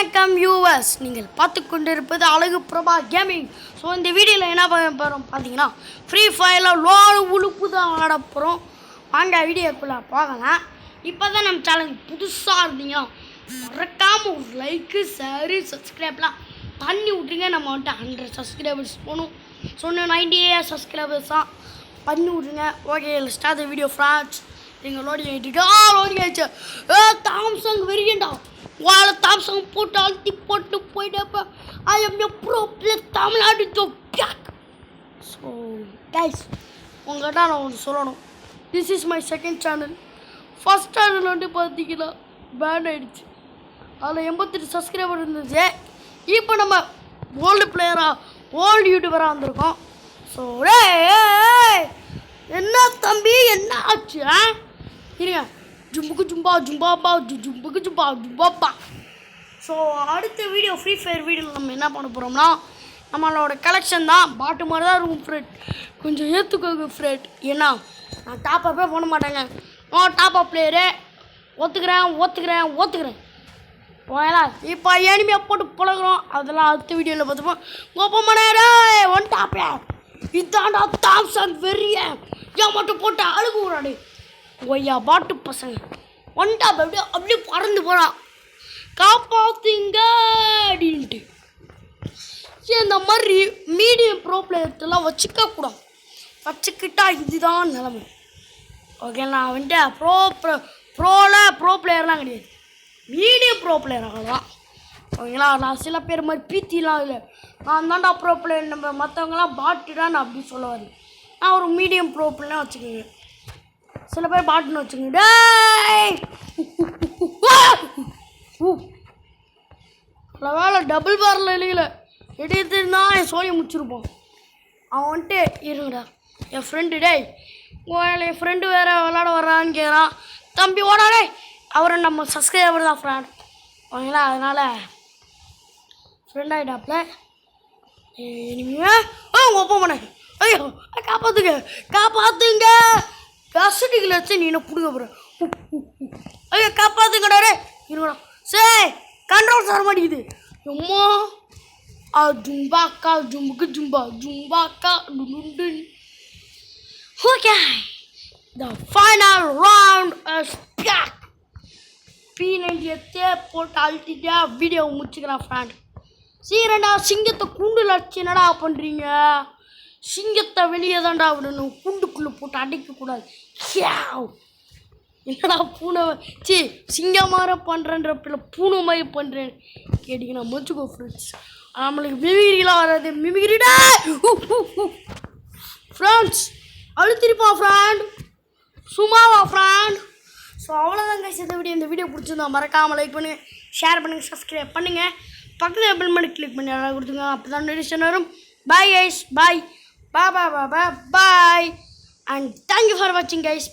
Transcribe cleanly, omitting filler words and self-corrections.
வணக்கம் வியூவர்ஸ், நீங்கள் பார்த்து கொண்டிருப்பது அழகு பிரபா கேமிங். ஸோ இந்த வீடியோவில் என்ன பண்ண போகிறோம் பார்த்தீங்கன்னா, ஃப்ரீ ஃபயரில் லோடு உழுப்பு தான் விளாட போகிறோம். வாங்க வீடியோக்குள்ளே போகலாம். இப்போ தான் நம்ம சேனலுக்கு புதுசாக இருந்தீங்கன்னா மறக்காமல் ஒரு லைக்கு ஷேரு சப்ஸ்கிரைப்லாம் பண்ணி விட்ருங்க. நம்ம வந்துட்டு 100 சப்ஸ்கிரைபர்ஸ் போகணும். ஸோ 98 சப்ஸ்கிரைபர்ஸ் தான் பண்ணி விட்ருங்க. Okay, start the video friends. நீங்கள் லோடிங் ஆகிட்டு லோடிங் ஆகிடுச்சு. தாம்சங் வெறியண்டா வாழ தாம்சங் போட்டு அழுத்தி போட்டு போயிட்டப்ப I am a pro player Tamil Nadu joke. So guys, உங்கள்கிட்ட நான் ஒன்று சொல்லணும். This is my second channel. First channel வந்து பார்த்தீங்கன்னா பேன் ஆகிடுச்சு. அதில் 88 சப்ஸ்கிரைபர் இருந்துச்சு. இப்போ நம்ம ஓல்டு பிளேயராக ஓல்டு யூடியூபராக வந்திருக்கோம். ஸோ என்ன தம்பி என்ன ஆச்சு? இருங்க, ஜும்புக்கு ஜும்பா ஜும்பாப்பா ஜும்புக்கு ஜும்பா ஜும்பாப்பா. ஸோ அடுத்த வீடியோ ஃப்ரீ ஃபயர் வீடியோவில் நம்ம என்ன பண்ண போகிறோம்னா, நம்மளோட கலெக்ஷன் தான். பாட்டு மாதிரி தான் இருக்கும் ஃப்ரெட், கொஞ்சம் ஏற்றுக்கோங்க ஃப்ரெட். ஏன்னா நான் டாப்பப்பே பண்ண மாட்டேங்க. டாப் அப் பிளேயரு ஒத்துக்கிறேன். ஓகேங்களா? இப்போ எனிமையாக போட்டு பழகிறோம். அதெல்லாம் அடுத்த வீடியோவில் பார்த்துப்போம். கோப்பமானே ஒன் டாப்ல இதாண்டா தாம்சங் வெறிய ஏன் மட்டும் போட்டு அழுகு விடாடி ஒய்யா பாட்டு பசங்க ஒன் டாப் அப்படியே பறந்து போகிறான். காப்பாற்றுங்க அப்படின்ட்டு. இந்த மாதிரி மீடியம் ப்ரோ பிளேயர்லாம் வச்சுக்கக்கூடாது. வச்சுக்கிட்டா இதுதான் நிலைமை. ஓகே, நான் வந்துட்டு ப்ரோ பிளேயர்லாம் கிடையாது, மீடியம் ப்ரோ பிளேயர் அவ்வளோதான். ஓகேங்களா? நான் சில பேர் மாதிரி பீத்திலாம் இல்லை. நான் தான்டா ப்ரோ பிளேயர், நம்ம மற்றவங்களாம் பாட்டுடான்னு அப்படி சொல்ல வரேன். நான் ஒரு மீடியம் ப்ரோ பிளேயர்லாம் வச்சுக்கோங்க. சில பேர் பாட்டுன்னு வச்சுக்கோங்க. வேலை டபுள் பாரில் இல்லையில எடுத்துருந்தா என் சோழியை முடிச்சிருப்போம். அவன் வந்துட்டு இருங்கடா என் ஃப்ரெண்டு என் ஃப்ரெண்டு வேறு விளாட வர்றான்னு கேட்குறான். தம்பி ஓடாடே, அவரை நம்ம சப்ஸ்கிரைபர் தான் ஃப்ரெண்ட். ஓகேங்களா? அதனால் ஃப்ரெண்ட் ஆகிட்டாப்ல. இனிமே உங்கள் ஒப்ப பண்ண ஐயோ காப்பாற்றுங்க கஸ்டடியில் வச்சு நீ என்ன பிடுங்க போகிற. ஐயோ காப்பாற்றுங்கடாரே இருங்கடா. சரி, கண்ட்ரோல் தர மாட்டேங்குது. எம்மா ஜும்பாக்கா ஜும்புக்கு ஜும்பாக்கா. Okay, the final round is back. P90 போட்டு அழுத்திட்டா வீடியோ முடிச்சுக்கிறேன் ஃப்ரெண்ட். சீரண்டா, சிங்கத்தை கூண்டில் அடிச்சு என்னடா பண்ணுறீங்க? சிங்கத்தை வெளியே தான்டா விடணும், கூண்டுக்குள்ளே போட்டு அடிக்கக்கூடாது. என்னடா பூனை சிங்கமாக பண்ணுறேன்ற பூனை மாதிரி பண்ணுறேன் கேட்டிங்கன்னா முடிச்சுக்கோ ஃப்ரெண்ட்ஸ். நம்மளுக்கு மிமிகிரிலாம் வராது. மிமிகிரிடா ஃப்ரெண்ட்ஸ் அழுத்திருப்பா ஃப்ரெண்ட், சும்மாவா ஃப்ரெண்ட். ஸோ அவ்வளோதாங்க இந்த வீடியோ. இந்த வீடியோ பிடிச்சிருந்தா மறக்காமல் லைக் பண்ணுங்கள், ஷேர் பண்ணுங்கள், சப்ஸ்கிரைப் பண்ணுங்கள், பக்கத்தில் பெல் பண்ணி கிளிக் பண்ணி எல்லாம் கொடுத்துங்க. அப்போ தான் நோட்டிஃபிகேஷன் வரும். Bye guys, bye and thank you for வாட்சிங் கைஸ்.